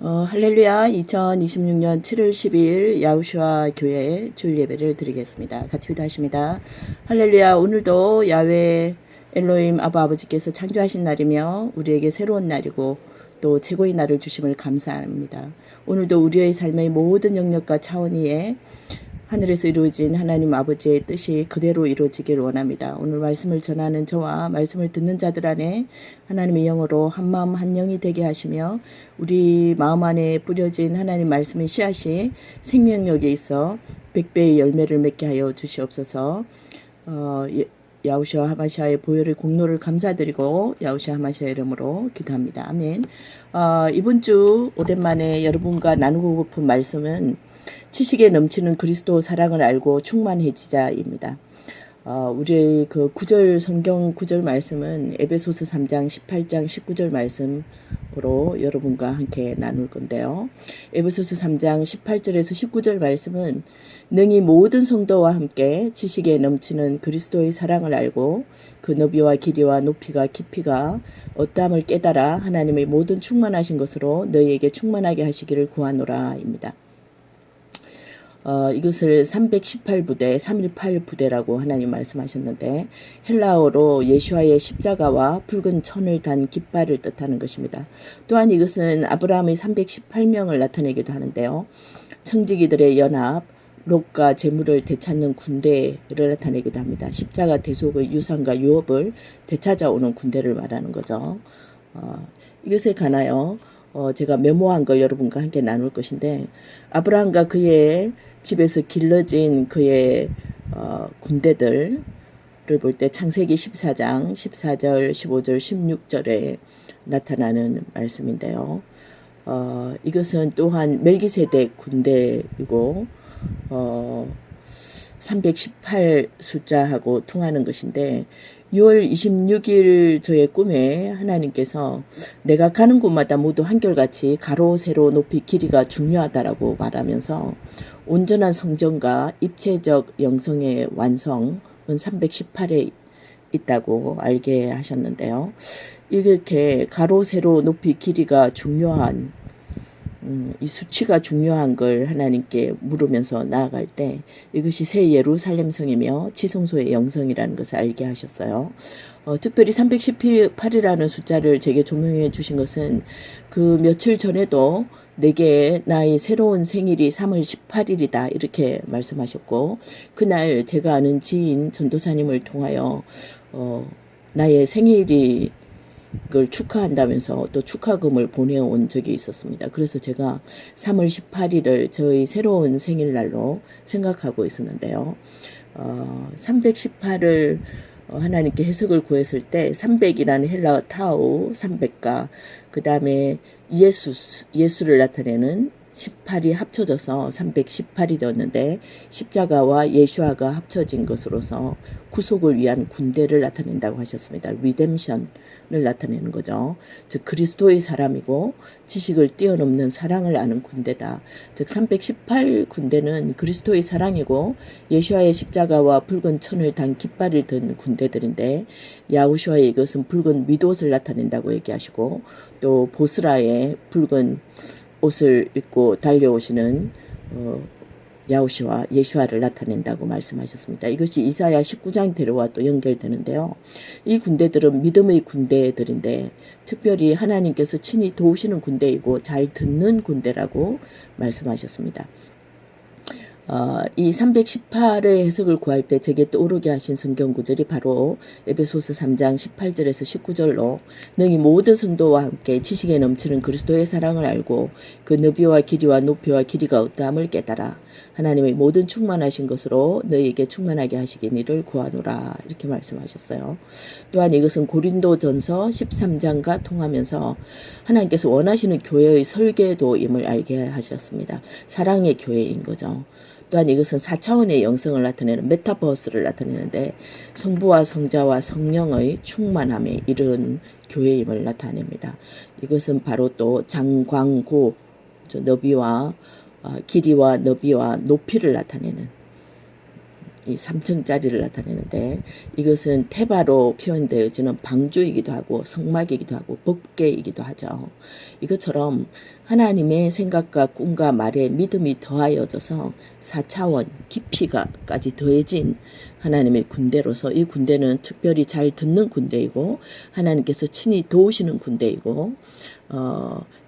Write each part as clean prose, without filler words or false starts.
할렐루야. 2026년 7월 12일 야우슈아 교회 주일 예배를 드리겠습니다. 같이 기도하십니다. 할렐루야. 오늘도 야외 엘로임 아버지께서 창조하신 날이며 우리에게 새로운 날이고 또 최고의 날을 주심을 감사합니다. 오늘도 우리의 삶의 모든 영역과 차원 위에 하늘에서 이루어진 하나님 아버지의 뜻이 그대로 이루어지길 원합니다. 오늘 말씀을 전하는 저와 말씀을 듣는 자들 안에 하나님의 영으로 한마음 한영이 되게 하시며 우리 마음 안에 뿌려진 하나님 말씀의 씨앗이 생명력에 있어 백배의 열매를 맺게 하여 주시옵소서. 야우시아 하마시아의 보혈의 공로를 감사드리고 야우시아 하마시아 이름으로 기도합니다. 아멘. 이번 주 오랜만에 여러분과 나누고픈 말씀은 지식에 넘치는 그리스도 사랑을 알고 충만해지자입니다. 우리의 그 구절 성경 구절 말씀은 에베소서 3장 18장 19절 말씀으로 여러분과 함께 나눌 건데요. 에베소서 3장 18절에서 19절 말씀은 능히 모든 성도와 함께 지식에 넘치는 그리스도의 사랑을 알고 그 너비와 길이와 높이가 깊이가 어떠함을 깨달아 하나님의 모든 충만하신 것으로 너희에게 충만하게 하시기를 구하노라입니다. 이것을 318부대, 318부대라고 하나님 말씀하셨는데 헬라어로 예수와의 십자가와 붉은 천을 단 깃발을 뜻하는 것입니다. 또한 이것은 아브라함의 318명을 나타내기도 하는데요. 청지기들의 연합, 롯과 재물을 되찾는 군대를 나타내기도 합니다. 십자가 대속의 유산과 유업을 되찾아오는 군대를 말하는 거죠. 이것에 관하여 제가 메모한 걸 여러분과 함께 나눌 것인데 아브라함과 그의 집에서 길러진 그의 군대들을 볼 때 창세기 14장 14절 15절 16절에 나타나는 말씀인데요. 이것은 또한 멜기세덱 군대이고 318 숫자하고 통하는 것인데 6월 26일 저의 꿈에 하나님께서 내가 가는 곳마다 모두 한결같이 가로 세로 높이 길이가 중요하다라고 말하면서 온전한 성전과 입체적 영성의 완성은 318에 있다고 알게 하셨는데요. 이렇게 가로 세로 높이 길이가 중요한 이 수치가 중요한 걸 하나님께 물으면서 나아갈 때 이것이 새 예루살렘 성이며 지성소의 영성이라는 것을 알게 하셨어요. 특별히 318이라는 숫자를 제게 조명해 주신 것은 그 며칠 전에도 내게 나의 새로운 생일이 3월 18일이다 이렇게 말씀하셨고 그날 제가 아는 지인 전도사님을 통하여 나의 생일이 그걸 축하한다면서 또 축하금을 보내온 적이 있었습니다. 그래서 제가 3월 18일을 저의 새로운 생일날로 생각하고 있었는데요. 318을 하나님께 해석을 구했을 때 300이라는 헬라어 타우 300과 그 다음에 예수를 나타내는 18이 합쳐져서 318이 되었는데 십자가와 예수아가 합쳐진 것으로서 구속을 위한 군대를 나타낸다고 하셨습니다. 리뎀션을 나타내는 거죠. 즉 그리스도의 사람이고 지식을 뛰어넘는 사랑을 아는 군대다. 즉 318 군대는 그리스도의 사랑이고 예수아의 십자가와 붉은 천을 단 깃발을 든 군대들인데 야우슈아의 이것은 붉은 윗옷을 나타낸다고 얘기하시고 또 보스라의 붉은 옷을 입고 달려오시는 야우시와 예수아를 나타낸다고 말씀하셨습니다. 이것이 이사야 19장대로와 또 연결되는데요. 이 군대들은 믿음의 군대들인데 특별히 하나님께서 친히 도우시는 군대이고 잘 듣는 군대라고 말씀하셨습니다. 이 318의 해석을 구할 때 제게 떠오르게 하신 성경 구절이 바로 에베소서 3장 18절에서 19절로 능히 모든 성도와 함께 지식에 넘치는 그리스도의 사랑을 알고 그 너비와 길이와 높이와 길이가 어떠함을 깨달아 하나님의 모든 충만하신 것으로 너희에게 충만하게 하시기를 구하노라 이렇게 말씀하셨어요. 또한 이것은 고린도전서 13장과 통하면서 하나님께서 원하시는 교회의 설계도임을 알게 하셨습니다. 사랑의 교회인 거죠. 또한 이것은 4차원의 영성을 나타내는 메타버스를 나타내는데 성부와 성자와 성령의 충만함에 이른 교회임을 나타냅니다. 이것은 바로 또 장광고 너비와 길이와 너비와 높이를 나타내는 이 3층짜리를 나타내는데 이것은 테바로 표현되어지는 방주이기도 하고 성막이기도 하고 법궤이기도 하죠. 이것처럼 하나님의 생각과 꿈과 말에 믿음이 더하여져서 4차원 깊이가까지 더해진 하나님의 군대로서 이 군대는 특별히 잘 듣는 군대이고 하나님께서 친히 도우시는 군대이고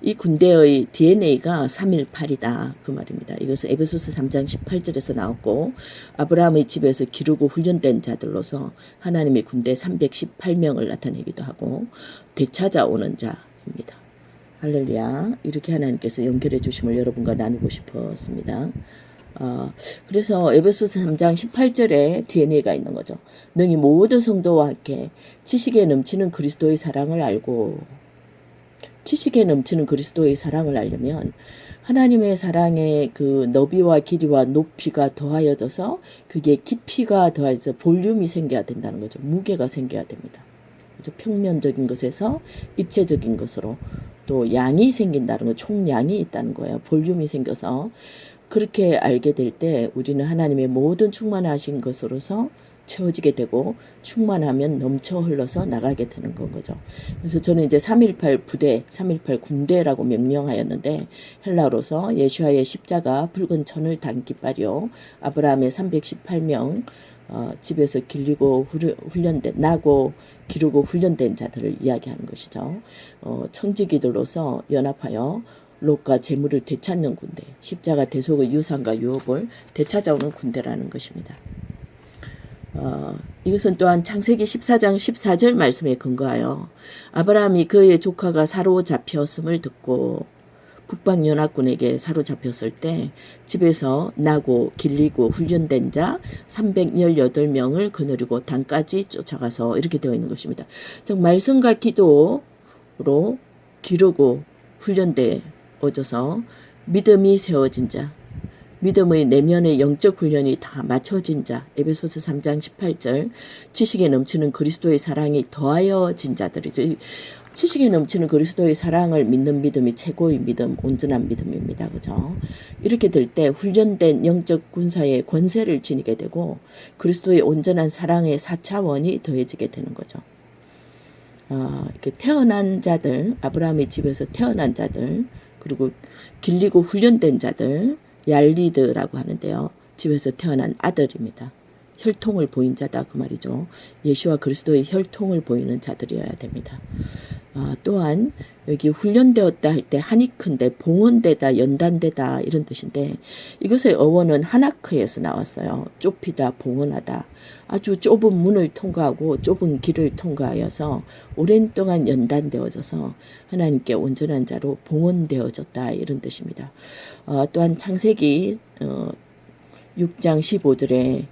이 군대의 DNA가 318이다 그 말입니다. 이것은 에베소서 3장 18절에서 나왔고 아브라함의 집에서 기르고 훈련된 자들로서 하나님의 군대 318명을 나타내기도 하고 되찾아오는 자입니다. 할렐루야. 이렇게 하나님께서 연결해 주심을 여러분과 나누고 싶었습니다. 그래서 에베소서 3장 18절에 DNA가 있는 거죠. 너희 모든 성도와 함께 지식에 넘치는 그리스도의 사랑을 알고 지식에 넘치는 그리스도의 사랑을 알려면 하나님의 사랑의 그 너비와 길이와 높이가 더하여져서 그게 깊이가 더하여져 볼륨이 생겨야 된다는 거죠. 무게가 생겨야 됩니다. 그래서 평면적인 것에서 입체적인 것으로 또 양이 생긴다는 거, 총량이 있다는 거예요. 볼륨이 생겨서 그렇게 알게 될 때 우리는 하나님의 모든 충만하신 것으로서 채워지게 되고 충만하면 넘쳐 흘러서 나가게 되는 건 거죠. 그래서 저는 이제 318 부대, 318 군대라고 명명하였는데 헬라어로서 예수와의 십자가, 붉은 천을 단 깃발이요, 아브라함의 318명 집에서 길리고 훈련된 나고 기르고 훈련된 자들을 이야기하는 것이죠. 청지기들로서 연합하여 롯과 재물을 되찾는 군대, 십자가 대속의 유산과 유업을 되찾아오는 군대라는 것입니다. 이것은 또한 창세기 14장 14절 말씀에 근거하여 아브라함이 그의 조카가 사로잡혔음을 듣고 북방 연합군에게 사로잡혔을 때 집에서 나고 길리고 훈련된 자 318명을 거느리고 단까지 쫓아가서 이렇게 되어 있는 것입니다. 즉 말씀과 기도로 기르고 훈련되어져서 믿음이 세워진 자, 믿음의 내면의 영적 훈련이 다 맞춰진 자, 에베소서 3장 18절, 지식에 넘치는 그리스도의 사랑이 더하여진 자들이죠. 지식에 넘치는 그리스도의 사랑을 믿는 믿음이 최고의 믿음, 온전한 믿음입니다. 그죠? 이렇게 될 때 훈련된 영적 군사의 권세를 지니게 되고 그리스도의 온전한 사랑의 4차원이 더해지게 되는 거죠. 이렇게 태어난 자들, 아브라함의 집에서 태어난 자들, 그리고 길리고 훈련된 자들, 얄리드라고 하는데요. 집에서 태어난 아들입니다. 혈통을 보인 자다 그 말이죠. 예수와 그리스도의 혈통을 보이는 자들이어야 됩니다. 또한 여기 훈련되었다 할 때 한이 큰데 봉헌되다 연단되다 이런 뜻인데 이것의 어원은 하나크에서 나왔어요. 좁히다 봉헌하다. 아주 좁은 문을 통과하고 좁은 길을 통과하여서 오랜 동안 연단되어져서 하나님께 온전한 자로 봉헌되어졌다 이런 뜻입니다. 또한 창세기 6장 15절에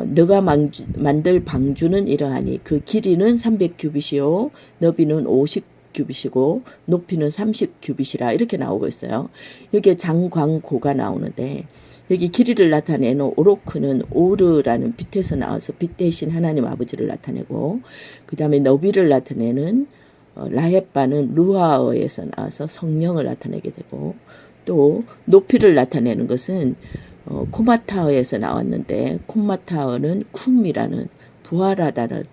너가 만들 방주는 이러하니 그 길이는 300규빗이요 너비는 50규빗이고 높이는 30규빗이라 이렇게 나오고 있어요. 여기에 장광고가 나오는데 여기 길이를 나타내는 오로크는 오르라는 빛에서 나와서 빛 대신 하나님 아버지를 나타내고 그 다음에 너비를 나타내는 라헤바는 루아어에서 나와서 성령을 나타내게 되고 또 높이를 나타내는 것은 코마타어에서 나왔는데 콤마타어는 쿰이라는 부활하다는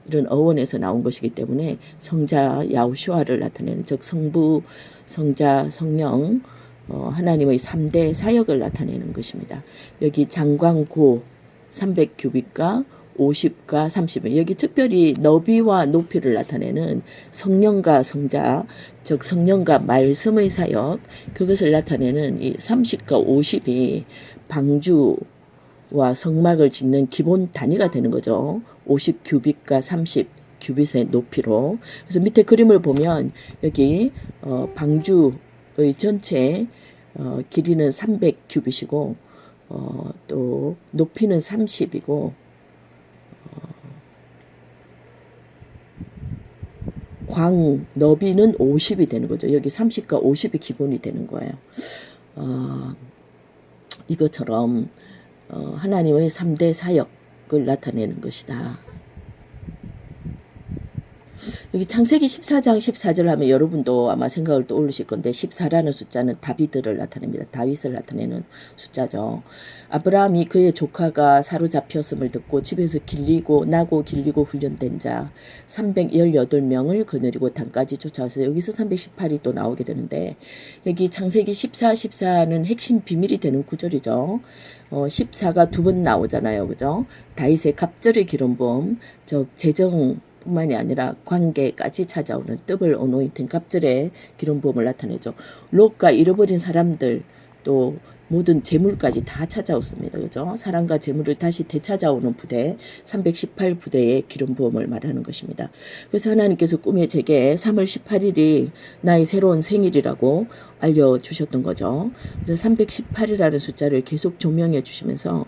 이런 어원에서 나온 것이기 때문에 성자 야우슈아를 나타내는 즉 성부, 성자, 성령 하나님의 3대 사역을 나타내는 것입니다. 여기 장광고 300규빗과 50과 30은 여기 특별히 너비와 높이를 나타내는 성령과 성자 즉 성령과 말씀의 사역 그것을 나타내는 이 30과 50이 방주와 성막을 짓는 기본 단위가 되는 거죠. 50규빗과 30규빗의 높이로. 그래서 밑에 그림을 보면 여기 방주의 전체 길이는 300규빗이고 또 높이는 30이고 광 너비는 50이 되는 거죠. 여기 30과 50이 기본이 되는 거예요. 이것처럼 하나님의 3대 사역을 나타내는 것이다. 여기 창세기 14장 14절 하면 여러분도 아마 생각을 떠올리실 건데 14라는 숫자는 다윗을 나타냅니다. 다윗을 나타내는 숫자죠. 아브라함이 그의 조카가 사로잡혔음을 듣고 집에서 나고 길리고 훈련된 자 318명을 거느리고 단까지 쫓아와서 여기서 318이 또 나오게 되는데 여기 창세기 14는 핵심 비밀이 되는 구절이죠. 14가 두 번 나오잖아요. 그죠? 다윗의 갑절의 기름부음, 재정 뿐만이 아니라 관계까지 찾아오는 더블 어노인팅 갑절의 기름부음을 나타내죠. 롯과 잃어버린 사람들 또 모든 재물까지 다 찾아왔습니다. 그죠? 사랑과 재물을 다시 되찾아오는 부대 318 부대의 기름부음을 말하는 것입니다. 그래서 하나님께서 꿈에 제게 3월 18일이 나의 새로운 생일이라고 알려주셨던 거죠. 그래서 318이라는 숫자를 계속 조명해 주시면서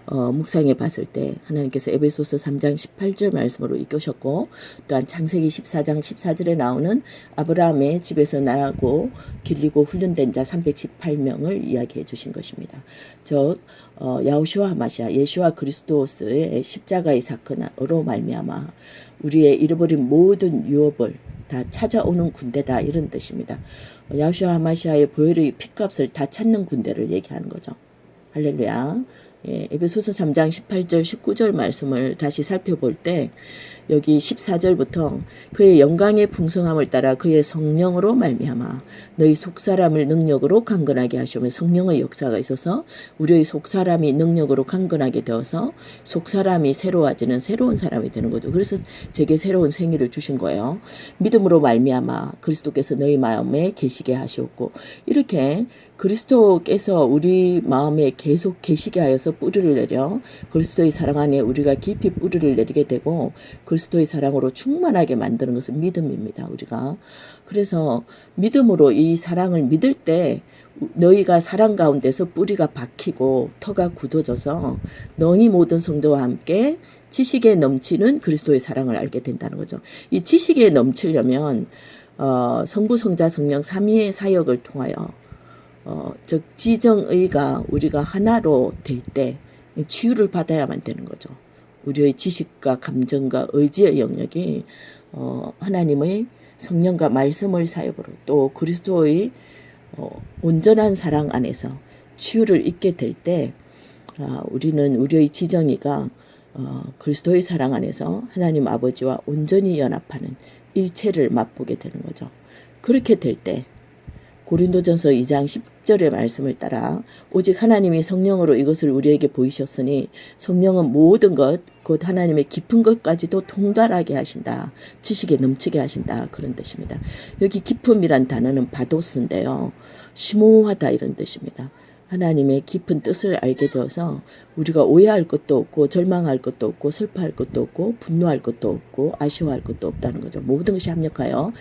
묵상해 봤을 때 하나님께서 에베소서 3장 18절 말씀으로 이끄셨고 또한 창세기 14장 14절에 나오는 아브라함의 집에서 나고 길리고 훈련된 자 318명을 이야기해 주신 것입니다. 즉 야호슈아 하마시아 예수와 그리스도스의 십자가의 사건으로 말미암아 우리의 잃어버린 모든 유업을 다 찾아오는 군대다 이런 뜻입니다. 야호슈아 하마시아의 보혈의 피값을 다 찾는 군대를 얘기하는 거죠. 할렐루야. 예, 에베소서 3장 18절 19절 말씀을 다시 살펴볼 때 여기 14절부터 그의 영광의 풍성함을 따라 그의 성령으로 말미암아 너희 속사람을 능력으로 강건하게 하시며 성령의 역사가 있어서 우리의 속사람이 능력으로 강건하게 되어서 속사람이 새로워지는 새로운 사람이 되는 거죠. 그래서 제게 새로운 생일을 주신 거예요. 믿음으로 말미암아 그리스도께서 너희 마음에 계시게 하시었고 이렇게 그리스도께서 우리 마음에 계속 계시게 하여서 뿌리를 내려 그리스도의 사랑 안에 우리가 깊이 뿌리를 내리게 되고 그리스도의 사랑으로 충만하게 만드는 것은 믿음입니다. 우리가 그래서 믿음으로 이 사랑을 믿을 때 너희가 사랑 가운데서 뿌리가 박히고 터가 굳어져서 너희 모든 성도와 함께 지식에 넘치는 그리스도의 사랑을 알게 된다는 거죠. 이 지식에 넘치려면 성부 성자 성령 삼위의 사역을 통하여 즉 지정의가 우리가 하나로 될 때 치유를 받아야만 되는 거죠. 우리의 지식과 감정과 의지의 영역이 하나님의 성령과 말씀을 사역으로 또 그리스도의 온전한 사랑 안에서 치유를 잊게 될 때 우리는 우리의 지정의가 그리스도의 사랑 안에서 하나님 아버지와 온전히 연합하는 일체를 맛보게 되는 거죠. 그렇게 될 때 고린도전서 2장 10절의 말씀을 따라 오직 하나님이 성령으로 이것을 우리에게 보이셨으니 성령은 모든 것 곧 하나님의 깊은 것까지도 통달하게 하신다. 지식에 넘치게 하신다. 그런 뜻입니다. 여기 깊음이란 단어는 바도스인데요. 심오하다 이런 뜻입니다. 하나님의 깊은 뜻을 알게 되어서 우리가 오해할 것도 없고 절망할 것도 없고 슬퍼할 것도 없고 분노할 것도 없고 아쉬워할 것도 없다는 거죠. 모든 것이 합력하여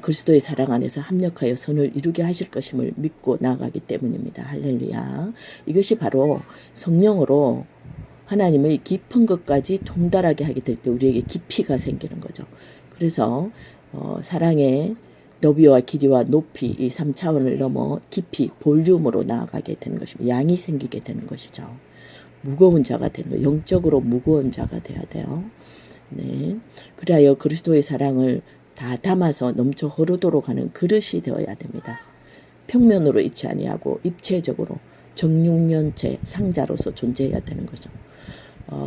그리스도의 사랑 안에서 합력하여 선을 이루게 하실 것임을 믿고 나아가기 때문입니다. 할렐루야. 이것이 바로 성령으로 하나님의 깊은 것까지 통달하게 하게 될 때 우리에게 깊이가 생기는 거죠. 그래서 사랑의 너비와 길이와 높이 이 3차원을 넘어 깊이 볼륨으로 나아가게 되는 것입니다. 양이 생기게 되는 것이죠. 무거운 자가 되는 거예요. 영적으로 무거운 자가 돼야 돼요. 네, 그리하여 그리스도의 사랑을 다 담아서 넘쳐 흐르도록 하는 그릇이 되어야 됩니다. 평면으로 있지 아니하고 입체적으로 정육면체 상자로서 존재해야 되는 거죠.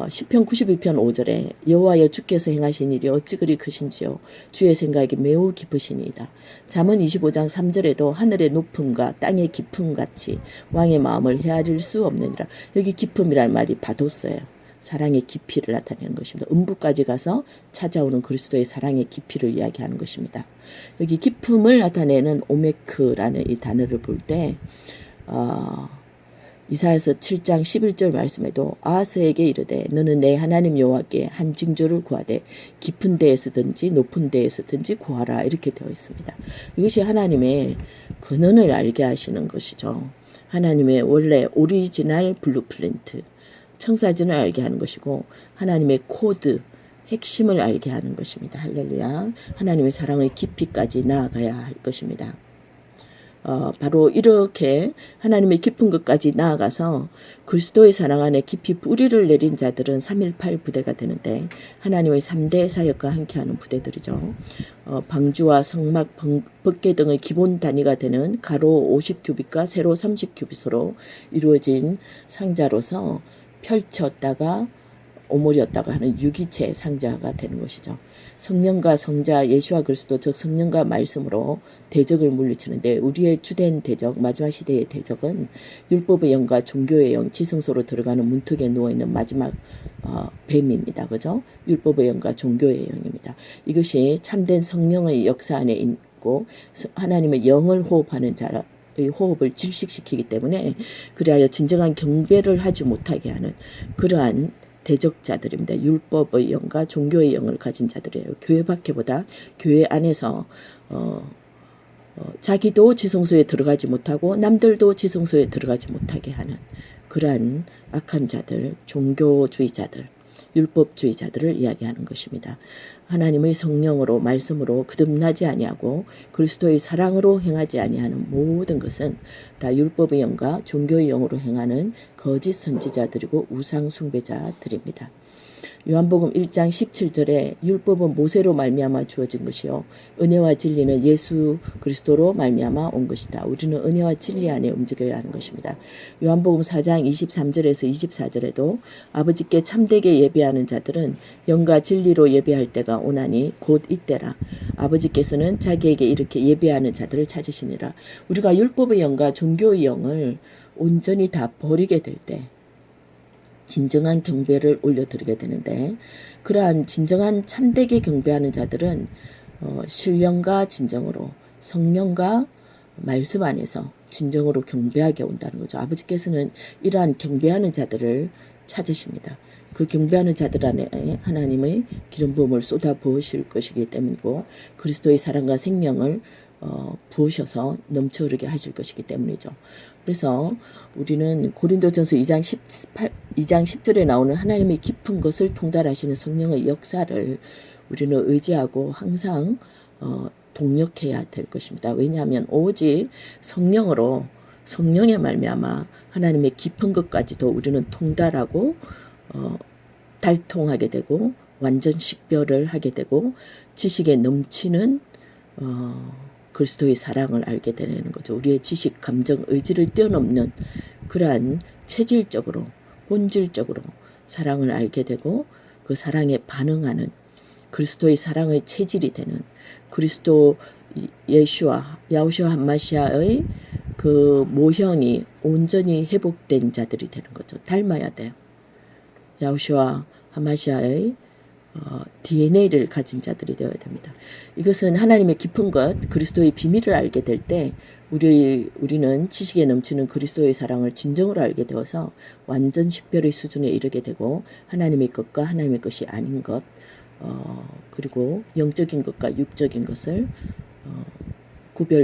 시편 92편 5절에 여호와여 주께서 행하신 일이 어찌 그리 크신지요 주의 생각이 매우 깊으시니이다. 잠언 25장 3절에도 하늘의 높음과 땅의 깊음 같이 왕의 마음을 헤아릴 수 없느니라. 여기 깊음이라는 말이 바도스예요. 사랑의 깊이를 나타내는 것입니다. 음부까지 가서 찾아오는 그리스도의 사랑의 깊이를 이야기하는 것입니다. 여기 깊음을 나타내는 오메크라는 이 단어를 볼 때 이사야서 7장 11절 말씀에도 아하스에게 이르되 너는 내 하나님 여호와께 한 징조를 구하되 깊은 데에서든지 높은 데에서든지 구하라 이렇게 되어 있습니다. 이것이 하나님의 근원을 알게 하시는 것이죠. 하나님의 원래 오리지널 블루프린트 청사진을 알게 하는 것이고 하나님의 코드 핵심을 알게 하는 것입니다. 할렐루야. 하나님의 사랑의 깊이까지 나아가야 할 것입니다. 바로 이렇게 하나님의 깊은 것까지 나아가서 그리스도의 사랑 안에 깊이 뿌리를 내린 자들은 318 부대가 되는데 하나님의 3대 사역과 함께하는 부대들이죠. 방주와 성막, 벗개 등의 기본 단위가 되는 가로 50규빗과 세로 30규빗으로 이루어진 상자로서 펼쳤다가 오므렸다가 하는 유기체 상자가 되는 것이죠. 성령과 성자 예수와 그리스도 즉 성령과 말씀으로 대적을 물리치는데 우리의 주된 대적 마지막 시대의 대적은 율법의 영과 종교의 영 지성소로 들어가는 문턱에 누워있는 마지막 뱀입니다. 그죠? 율법의 영과 종교의 영입니다. 이것이 참된 성령의 역사 안에 있고 하나님의 영을 호흡하는 자라 호흡을 질식시키기 때문에 그리하여 진정한 경배를 하지 못하게 하는 그러한 대적자들입니다. 율법의 영과 종교의 영을 가진 자들이에요. 교회 밖에보다 교회 안에서 자기도 지성소에 들어가지 못하고 남들도 지성소에 들어가지 못하게 하는 그러한 악한 자들, 종교주의자들, 율법주의자들을 이야기하는 것입니다. 하나님의 성령으로 말씀으로 거듭나지 아니하고 그리스도의 사랑으로 행하지 아니하는 모든 것은 다 율법의 영과 종교의 영으로 행하는 거짓 선지자들이고 우상 숭배자들입니다. 요한복음 1장 17절에 율법은 모세로 말미암아 주어진 것이요 은혜와 진리는 예수 그리스도로 말미암아 온 것이다. 우리는 은혜와 진리 안에 움직여야 하는 것입니다. 요한복음 4장 23절에서 24절에도 아버지께 참되게 예배하는 자들은 영과 진리로 예배할 때가 오나니 곧 이때라. 아버지께서는 자기에게 이렇게 예배하는 자들을 찾으시니라. 우리가 율법의 영과 종교의 영을 온전히 다 버리게 될 때 진정한 경배를 올려드리게 되는데 그러한 진정한 참되게 경배하는 자들은 신령과 진정으로 성령과 말씀 안에서 진정으로 경배하게 온다는 거죠. 아버지께서는 이러한 경배하는 자들을 찾으십니다. 그 경배하는 자들 안에 하나님의 기름 부음을 쏟아 부으실 것이기 때문이고 그리스도의 사랑과 생명을 부으셔서 넘쳐 흐르게 하실 것이기 때문이죠. 그래서 우리는 고린도전서 2장 10절에 나오는 하나님의 깊은 것을 통달하시는 성령의 역사를 우리는 의지하고 항상 동력해야 될 것입니다. 왜냐하면 오직 성령으로 성령의 말미암아 하나님의 깊은 것까지도 우리는 통달하고 달통하게 되고 완전 식별을 하게 되고 지식에 넘치는 그리스도의 사랑을 알게 되는 거죠. 우리의 지식, 감정, 의지를 뛰어넘는 그러한 체질적으로, 본질적으로 사랑을 알게 되고 그 사랑에 반응하는 그리스도의 사랑의 체질이 되는 그리스도 예수와 야후슈아 함마시아의 그 모형이 온전히 회복된 자들이 되는 거죠. 닮아야 돼요. 야후슈아 함마시아의 DNA를 가진 자들이 되어야 됩니다. 이것은 하나님의 깊은 것, 그리스도의 비밀을 알게 될 때 우리는 지식에 넘치는 그리스도의 사랑을 진정으로 알게 되어서 완전 식별의 수준에 이르게 되고 하나님의 것과 하나님의 것이 아닌 것 그리고 영적인 것과 육적인 것을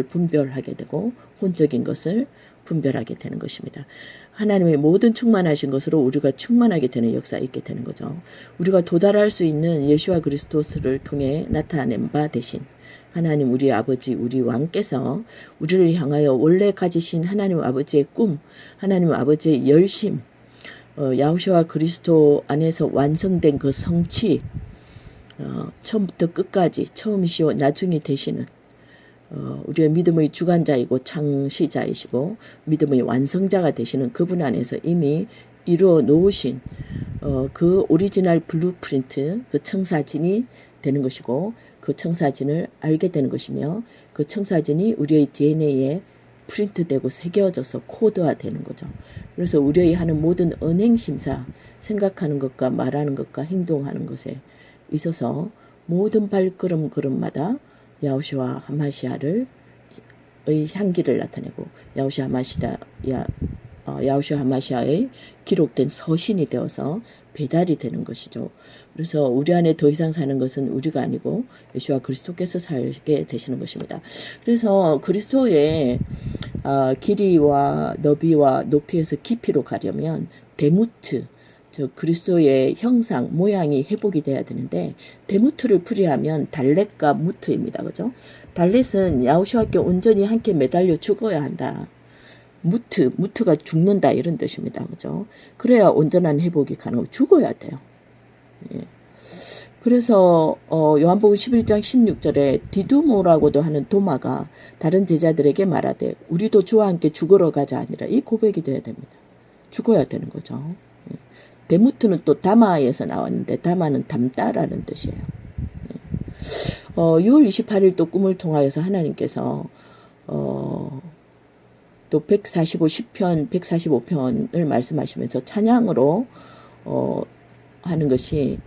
분별하게 되고 혼적인 것을 분별하게 되는 것입니다. 하나님의 모든 충만하신 것으로 우리가 충만하게 되는 역사가 있게 되는 거죠. 우리가 도달할 수 있는 예수와 그리스도를 통해 나타낸 바 대신 하나님 우리 아버지 우리 왕께서 우리를 향하여 원래 가지신 하나님 아버지의 꿈 하나님 아버지의 열심 야후슈아 그리스도 안에서 완성된 그 성취 처음부터 끝까지 처음이시오 나중이 되시는 우리의 믿음의 주관자이고 창시자이시고 믿음의 완성자가 되시는 그분 안에서 이미 이루어 놓으신 그 오리지널 블루프린트 그 청사진이 되는 것이고 그 청사진을 알게 되는 것이며 그 청사진이 우리의 DNA에 프린트되고 새겨져서 코드화되는 거죠. 그래서 우리의 하는 모든 언행심사 생각하는 것과 말하는 것과 행동하는 것에 있어서 모든 발걸음마다 야후슈아 하마시아의 향기를 나타내고 야후슈아 하마시아의 기록된 서신이 되어서 배달이 되는 것이죠. 그래서 우리 안에 더 이상 사는 것은 우리가 아니고 예수와 그리스도께서 살게 되시는 것입니다. 그래서 그리스도의 길이와 너비와 높이에서 깊이로 가려면 데무트 즉 그리스도의 형상, 모양이 회복이 돼야 되는데 데무트를 풀이하면 달렉과 무트입니다. 그죠? 달렛은 야호슈아께 온전히 함께 매달려 죽어야 한다. 무트가 죽는다 이런 뜻입니다. 그죠? 그래야 온전한 회복이 가능하고 죽어야 돼요. 예. 그래서 요한복음 11장 16절에 디두모라고도 하는 도마가 다른 제자들에게 말하되 우리도 주와 함께 죽으러 가자 아니라 이 고백이 돼야 됩니다. 죽어야 되는 거죠. 예. 데무트는 또 다마에서 나왔는데 다마는 담다라는 뜻이에요. 예. 6월 28일 또 꿈을 통하여서 하나님께서 또 145 시편 145편을 말씀하시면서 찬양으로 하는 것이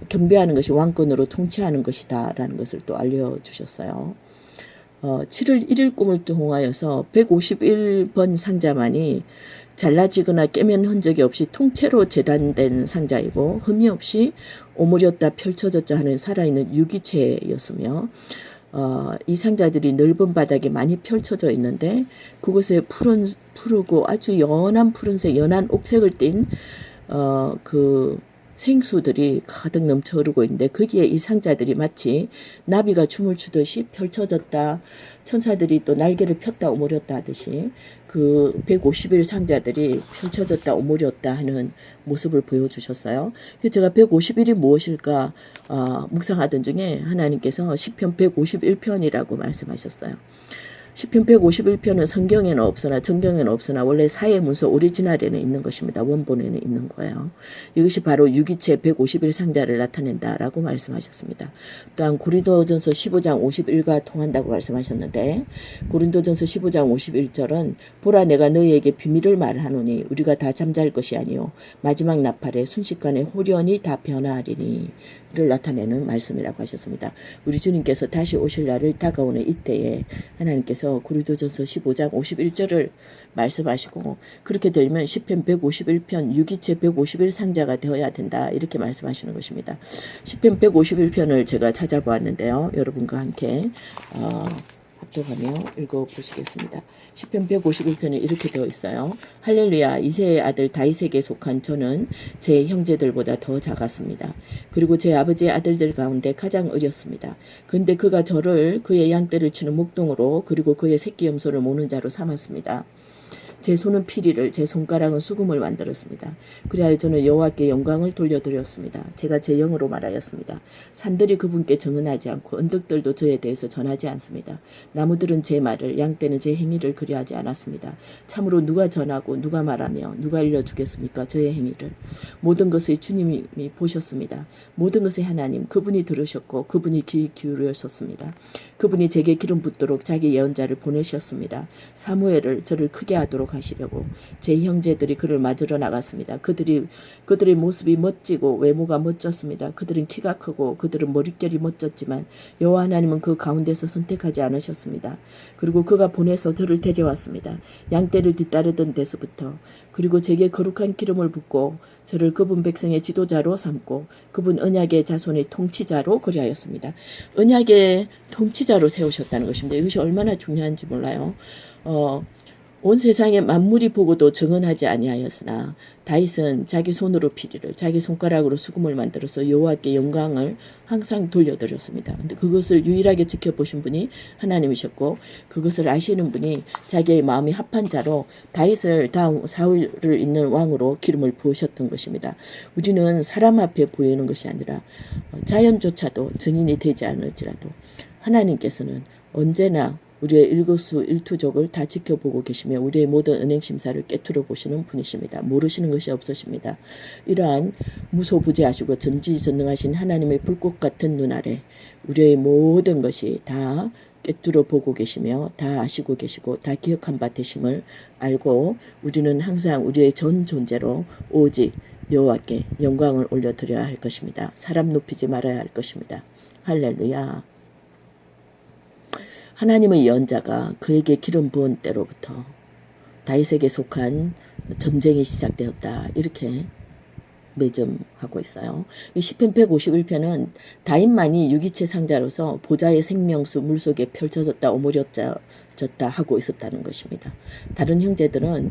경배하는 것이 왕권으로 통치하는 것이다 라는 것을 또 알려주셨어요. 7월 1일 꿈을 통하여서 151번 상자만이 잘라지거나 깨면 흔적이 없이 통째로 재단된 상자이고 흠이 없이 오므렸다 펼쳐졌다 하는 살아있는 유기체였으며 이 상자들이 넓은 바닥에 많이 펼쳐져 있는데 그곳에 푸르고 아주 연한 푸른색, 연한 옥색을 띤 그 생수들이 가득 넘쳐 흐르고 있는데 거기에 이 상자들이 마치 나비가 춤을 추듯이 펼쳐졌다. 천사들이 또 날개를 폈다 오므렸다 하듯이 그 151 상자들이 펼쳐졌다 오므렸다 하는 모습을 보여주셨어요. 그래서 제가 151이 무엇일까 묵상하던 중에 하나님께서 시편 151편이라고 말씀하셨어요. 시편 151편은 성경에는 없으나 정경에는 없으나 원래 사예문서 오리지널에는 있는 것입니다. 원본에는 있는 거예요. 이것이 바로 유기체 151 상자를 나타낸다라고 말씀하셨습니다. 또한 고린도전서 15장 51과 통한다고 말씀하셨는데 고린도전서 15장 51절은 보라 내가 너희에게 비밀을 말하노니 우리가 다 잠잘 것이 아니요 마지막 나팔에 순식간에 홀연히 다 변화하리니 를 나타내는 말씀이라고 하셨습니다. 우리 주님께서 다시 오실 날을 다가오는 이때에 하나님께서 고린도전서 15장 51절을 말씀하시고 그렇게 되면 시편 151편 유기체 151 상자가 되어야 된다 이렇게 말씀하시는 것입니다. 시편 151편을 제가 찾아보았는데요. 여러분과 함께 합독하며 읽어보시겠습니다. 시편 151편에 이렇게 되어 있어요. 할렐루야 이새의 아들 다윗에게 속한 저는 제 형제들보다 더 작았습니다. 그리고 제 아버지의 아들들 가운데 가장 어렸습니다. 그런데 그가 저를 그의 양떼를 치는 목동으로 그리고 그의 새끼 염소를 모는 자로 삼았습니다. 제 손은 피리를 제 손가락은 수금을 만들었습니다. 그리하여 저는 여호와께 영광을 돌려드렸습니다. 제가 제 영으로 말하였습니다. 산들이 그분께 정언하지 않고 언덕들도 저에 대해서 전하지 않습니다. 나무들은 제 말을 양떼는 제 행위를 그리하지 않았습니다. 참으로 누가 전하고 누가 말하며 누가 알려주겠습니까? 저의 행위를. 모든 것의 주님이 보셨습니다. 모든 것의 하나님 그분이 들으셨고 그분이 귀 기울여셨습니다. 그분이 제게 기름 붓도록 자기 예언자를 보내셨습니다. 사무엘을 저를 크게 하도록 하시려고 제 형제들이 그를 맞으러 나갔습니다. 그들의 모습이 멋지고 외모가 멋졌습니다. 그들은 키가 크고 그들은 머릿결이 멋졌지만 여호와 하나님은 그 가운데서 선택하지 않으셨습니다. 그리고 그가 보내서 저를 데려왔습니다. 양떼를 뒤따르던 데서부터 그리고 제게 거룩한 기름을 붓고 저를 그분 백성의 지도자로 삼고 그분 언약의 자손의 통치자로 그리하였습니다. 언약의 통치자로 세우셨다는 것입니다. 이것이 얼마나 중요한지 몰라요. 온 세상의 만물이 보고도 정언하지 아니하였으나 다윗은 자기 손으로 피리를 자기 손가락으로 수금을 만들어서 여호와께 영광을 항상 돌려드렸습니다. 근데 그것을 유일하게 지켜보신 분이 하나님이셨고 그것을 아시는 분이 자기의 마음이 합한 자로 다윗을 다음 사울을 잇는 왕으로 기름을 부으셨던 것입니다. 우리는 사람 앞에 보이는 것이 아니라 자연조차도 증인이 되지 않을지라도 하나님께서는 언제나 우리의 일거수일투족을 다 지켜보고 계시며 우리의 모든 은행 심사를 깨트려 보시는 분이십니다. 모르시는 것이 없으십니다. 이러한 무소부지하시고 전지전능하신 하나님의 불꽃 같은 눈 아래 우리의 모든 것이 다 깨뜨려 보고 계시며 다 아시고 계시고 다 기억한 바 되심을 알고 우리는 항상 우리의 전 존재로 오직 여호와께 영광을 올려드려야 할 것입니다. 사람 높이지 말아야 할 것입니다. 할렐루야. 하나님의 예언자가 그에게 기름 부은 때로부터 다윗에게 속한 전쟁이 시작되었다. 이렇게 매점하고 있어요. 이 시편 151편은 다윗만이 유기체 상자로서 보좌의 생명수 물속에 펼쳐졌다 오므려졌다 하고 있었다는 것입니다. 다른 형제들은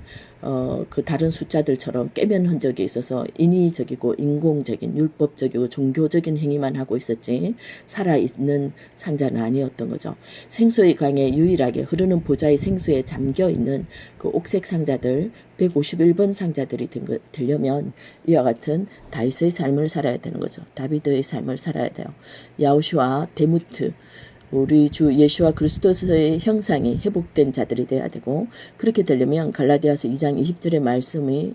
그 다른 숫자들처럼 깨면 흔적이 있어서 인위적이고 인공적인 율법적이고 종교적인 행위만 하고 있었지 살아있는 상자는 아니었던 거죠. 생수의 강에 유일하게 흐르는 보좌의 생수에 잠겨있는 그 옥색 상자들 151번 상자들이 되려면 이와 같은 다윗의 삶을 살아야 되는 거죠. 다비드의 삶을 살아야 돼요. 야우시와 데무트 우리 주 예수와 그리스도의 형상이 회복된 자들이 돼야 되고 그렇게 되려면 갈라디아서 2장 20절의 말씀이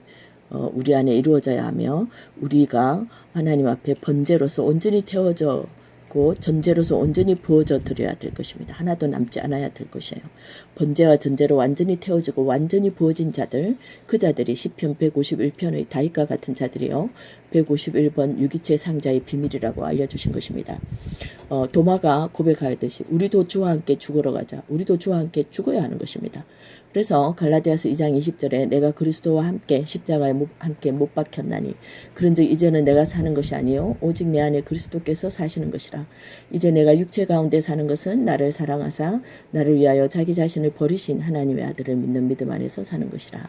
우리 안에 이루어져야 하며 우리가 하나님 앞에 번제로서 온전히 태워져 전제로서 온전히 부어져 드려야 될 것입니다. 하나도 남지 않아야 될 것이에요. 번제와 전제로 완전히 태워지고 완전히 부어진 자들, 그 자들이 시편 151편의 다윗과 같은 자들이요. 151번 유기체 상자의 비밀이라고 알려주신 것입니다. 도마가 고백하였듯이 우리도 주와 함께 죽으러 가자. 우리도 주와 함께 죽어야 하는 것입니다. 그래서 갈라디아서 2장 20절에 내가 그리스도와 함께 십자가에 함께 못 박혔나니 그런즉 이제는 내가 사는 것이 아니요 오직 내 안에 그리스도께서 사시는 것이라. 이제 내가 육체 가운데 사는 것은 나를 사랑하사 나를 위하여 자기 자신을 버리신 하나님의 아들을 믿는 믿음 안에서 사는 것이라.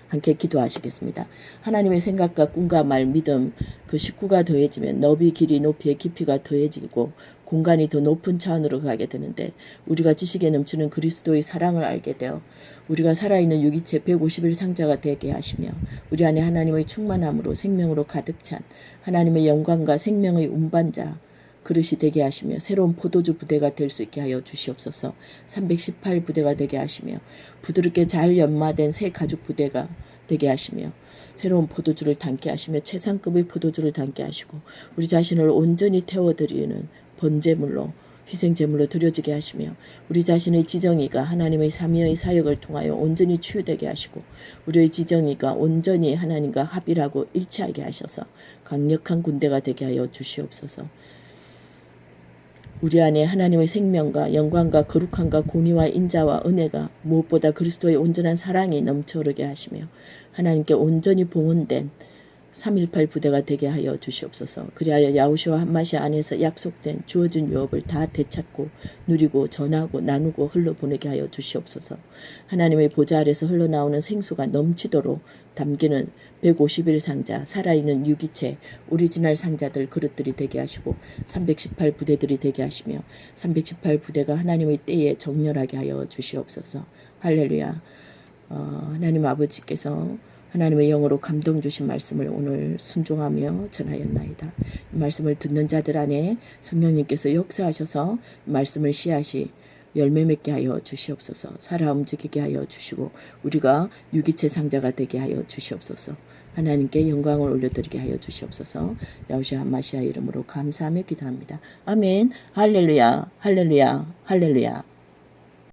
함께 기도하시겠습니다. 하나님의 생각과 꿈과 말, 믿음 그 식구가 더해지면 너비, 길이, 높이의 깊이가 더해지고 공간이 더 높은 차원으로 가게 되는데 우리가 지식에 넘치는 그리스도의 사랑을 알게 되어 우리가 살아있는 유기체 150일 상자가 되게 하시며 우리 안에 하나님의 충만함으로 생명으로 가득 찬 하나님의 영광과 생명의 운반자 그릇이 되게 하시며 새로운 포도주 부대가 될 수 있게 하여 주시옵소서. 318 부대가 되게 하시며 부드럽게 잘 연마된 새 가죽 부대가 되게 하시며 새로운 포도주를 담게 하시며 최상급의 포도주를 담게 하시고 우리 자신을 온전히 태워드리는 번제물로 희생제물로 드려지게 하시며 우리 자신의 지정의가 하나님의 삼위의 사역을 통하여 온전히 치유되게 하시고 우리의 지정의가 온전히 하나님과 합일하고 일치하게 하셔서 강력한 군대가 되게 하여 주시옵소서. 우리 안에 하나님의 생명과 영광과 거룩함과 공의와 인자와 은혜가 무엇보다 그리스도의 온전한 사랑이 넘쳐 흐르게 하시며 하나님께 온전히 봉헌된 318 부대가 되게 하여 주시옵소서. 그리하여 야우시와 한마시 안에서 약속된 주어진 유업을 다 되찾고 누리고 전하고 나누고 흘러보내게 하여 주시옵소서. 하나님의 보좌 아래서 흘러나오는 생수가 넘치도록 담기는 151 상자, 살아있는 유기체, 오리지널 상자들 그릇들이 되게 하시고 318 부대들이 되게 하시며 318 부대가 하나님의 때에 정렬하게 하여 주시옵소서. 할렐루야. 하나님 아버지께서 하나님의 영으로 감동 주신 말씀을 오늘 순종하며 전하였나이다. 이 말씀을 듣는 자들 안에 성령님께서 역사하셔서 말씀을 씨앗이 열매 맺게 하여 주시옵소서. 살아 움직이게 하여 주시고 우리가 유기체 상자가 되게 하여 주시옵소서. 하나님께 영광을 올려드리게 하여 주시옵소서. 야우시아 한마시아 이름으로 감사하며 기도합니다. 아멘. 할렐루야. 할렐루야. 할렐루야.